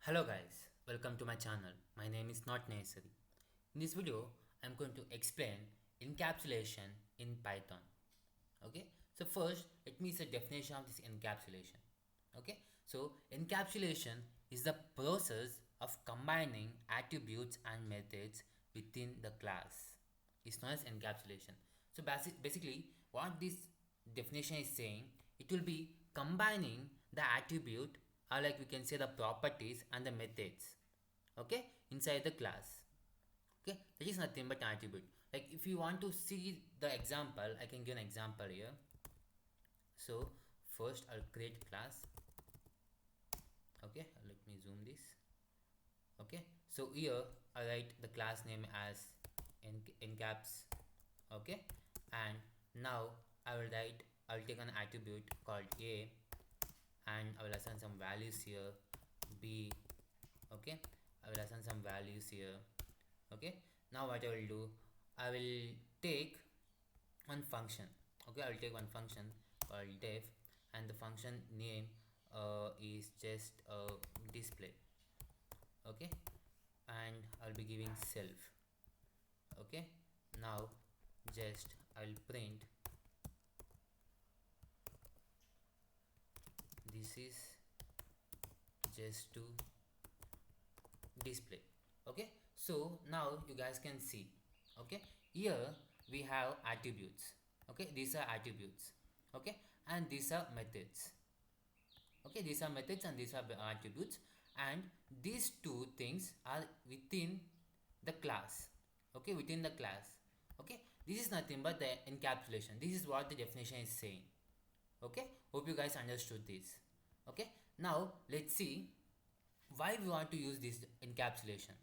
Hello guys, welcome to my channel. My name is Not Necessary. In this video, I'm going to explain encapsulation in Python. Okay, so first let me say definition of this encapsulation. Okay, so encapsulation is the process of combining attributes and methods within the class. It's known as encapsulation. So basically, what this definition is saying, it will be combining the attribute, or like we can say the properties and the methods, okay, inside the class. Okay, that is nothing but attribute. Like if you want to see the example, I can give an example here. So first I'll create class. Okay, let me zoom this. Okay, so here I write the class name as encaps. Okay, and now I'll take an attribute called a, and I will assign some values here. B. Okay, I will assign some values here. Okay, now what I will do, I will take one function. Okay, I will take one function called def, and the function name is just display. Okay, and I'll be giving self. Okay, now just I'll print this is just to display. Okay, so now you guys can see. Okay, here we have attributes. Okay, these are attributes. Okay, and these are methods. Okay, these are methods and these are attributes, and these two things are within the class. Okay, within the class. Okay, this is nothing but the encapsulation. This is what the definition is saying. Okay, hope you guys understood this. Okay, now let's see why we want to use this encapsulation.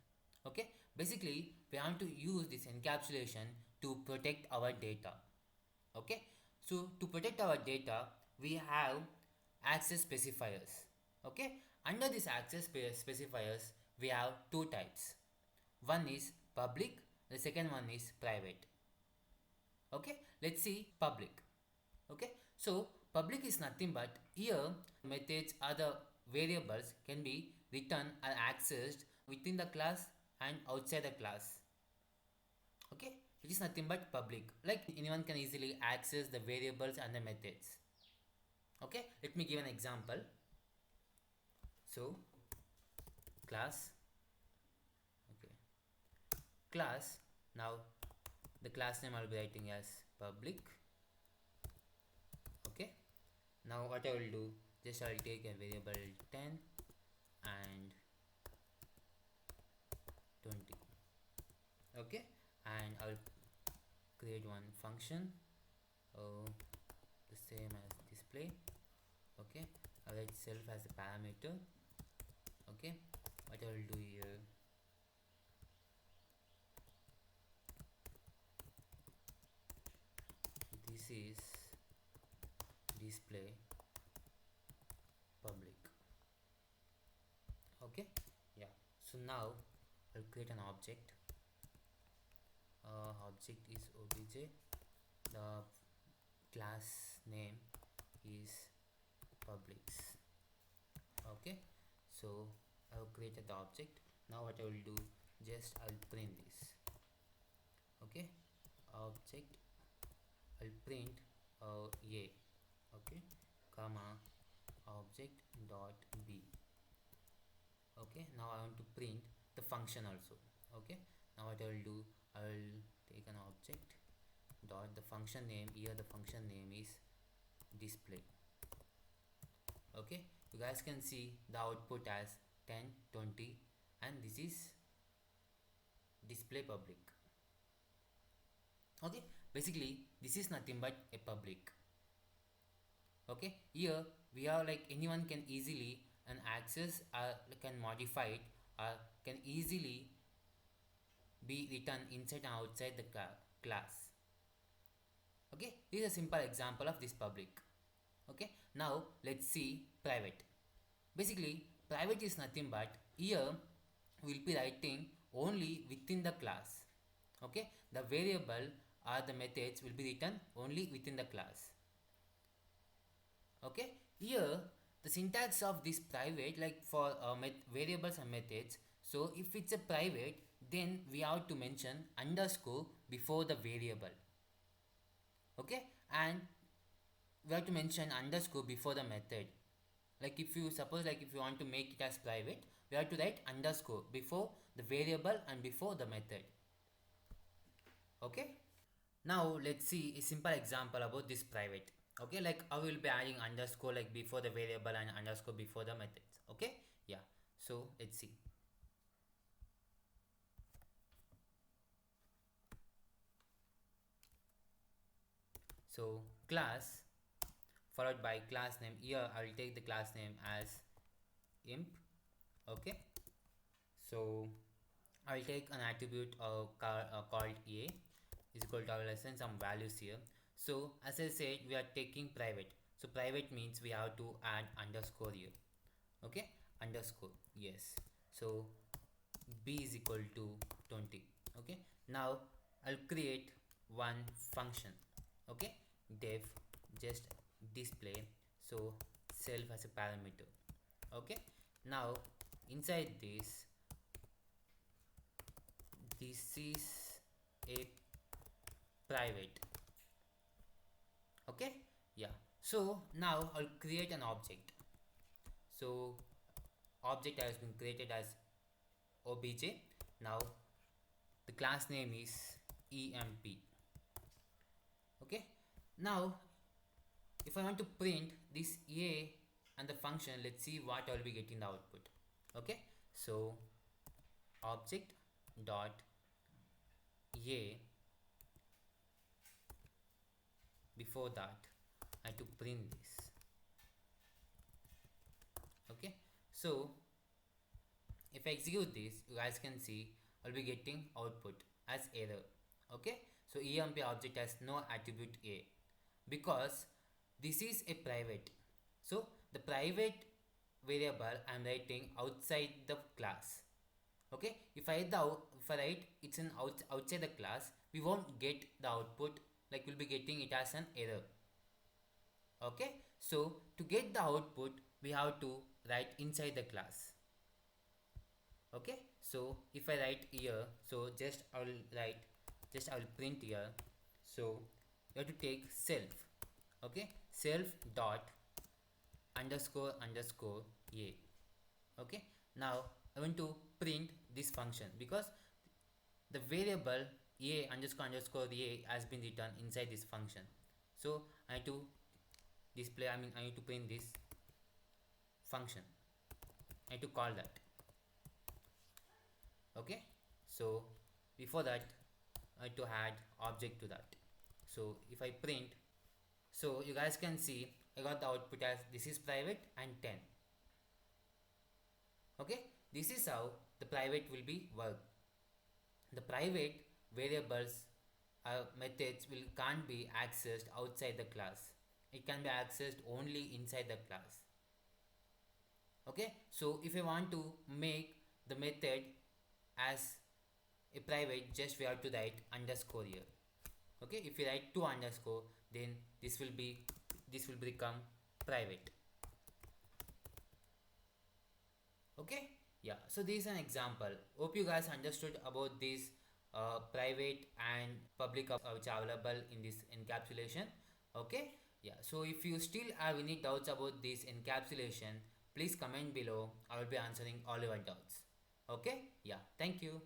Okay, basically we want to use this encapsulation to protect our data. Okay, so to protect our data, we have access specifiers. Okay, under this access specifiers, we have two types. One is public, the second one is private. Okay, let's see public. Okay, so public is nothing but here methods, other variables can be written or accessed within the class and outside the class. Okay, it is nothing but public, like anyone can easily access the variables and the methods. Okay, let me give an example. So class. Okay, class. Now the class name I'll be writing as public. Okay, now what I will do, just I'll take a variable 10 and 20. Okay, and I'll create one function, the same as display. Okay, I'll write self as a parameter. Okay, what I will do here, this is display public. Okay, yeah, so now I'll create an object. Object is obj, the class name is publics. Okay, so I have created the object. Now what I will do, just I'll print this. Okay, object, I'll print a. Okay, comma object dot b. Okay, now I want to print the function also. Okay, now what I will do, I will take an object dot the function name. Here the function name is display. Okay, you guys can see the output as 10, 20, and this is display public. Okay, basically this is nothing but a public. Okay, here we are like anyone can easily and access can modify it or can easily be written inside and outside the class. Okay, this is a simple example of this public. Okay, now let's see private. Basically private is nothing but here we'll be writing only within the class. Okay, the variable or the methods will be written only within the class. Okay, here the syntax of this private, like for variables and methods, so if it's a private, then we have to mention underscore before the variable. Okay, and we have to mention underscore before the method. Like if you suppose, like if you want to make it as private, we have to write underscore before the variable and before the method. Okay, now let's see a simple example about this private. Okay, like I will be adding underscore like before the variable and underscore before the methods. Okay, yeah, so let's see. So class followed by class name. Here I will take the class name as imp. Okay, so I will take an attribute called a is equal to, I will assign some values here. So as I said, we are taking private, so private means we have to add underscore here. Okay, underscore, yes. So b is equal to 20. Okay, now I'll create one function. Okay, def just display, so self as a parameter. Okay, now inside this is a private. Okay, yeah, so now I'll create an object. So object has been created as obj. Now the class name is emp. Okay, now if I want to print this a and the function, let's see what I'll be getting the output. Okay, so object dot a, before that I have to print this. Okay, so if I execute this, you guys can see I'll be getting output as error. Okay, so emp object has no attribute a because this is a private. So the private variable I'm writing outside the class. Okay, if I write it's in outside the class, we won't get the output, like we'll be getting it as an error. Okay, so to get the output we have to write inside the class. Okay, so if I write here, so I will print here. So you have to take self. Okay, self dot underscore underscore a. Okay, now I want to print this function because the variable a underscore underscore a has been written inside this function. So I need to I need to print this function. I need to call that. Okay, so before that I need to add object to that. So if I print, so you guys can see I got the output as this is private and 10. Okay, this is how the private will be work. The private variables methods can't be accessed outside the class. It can be accessed only inside the class. Okay, so if I want to make the method as a private, just we have to write underscore here. Okay, if you write 2 underscore, then this will become private. Okay, yeah, so this is an example. Hope you guys understood about this private and public which are available in this encapsulation. Okay, yeah, so if you still have any doubts about this encapsulation, please comment below. I will be answering all your doubts. Okay, yeah, thank you.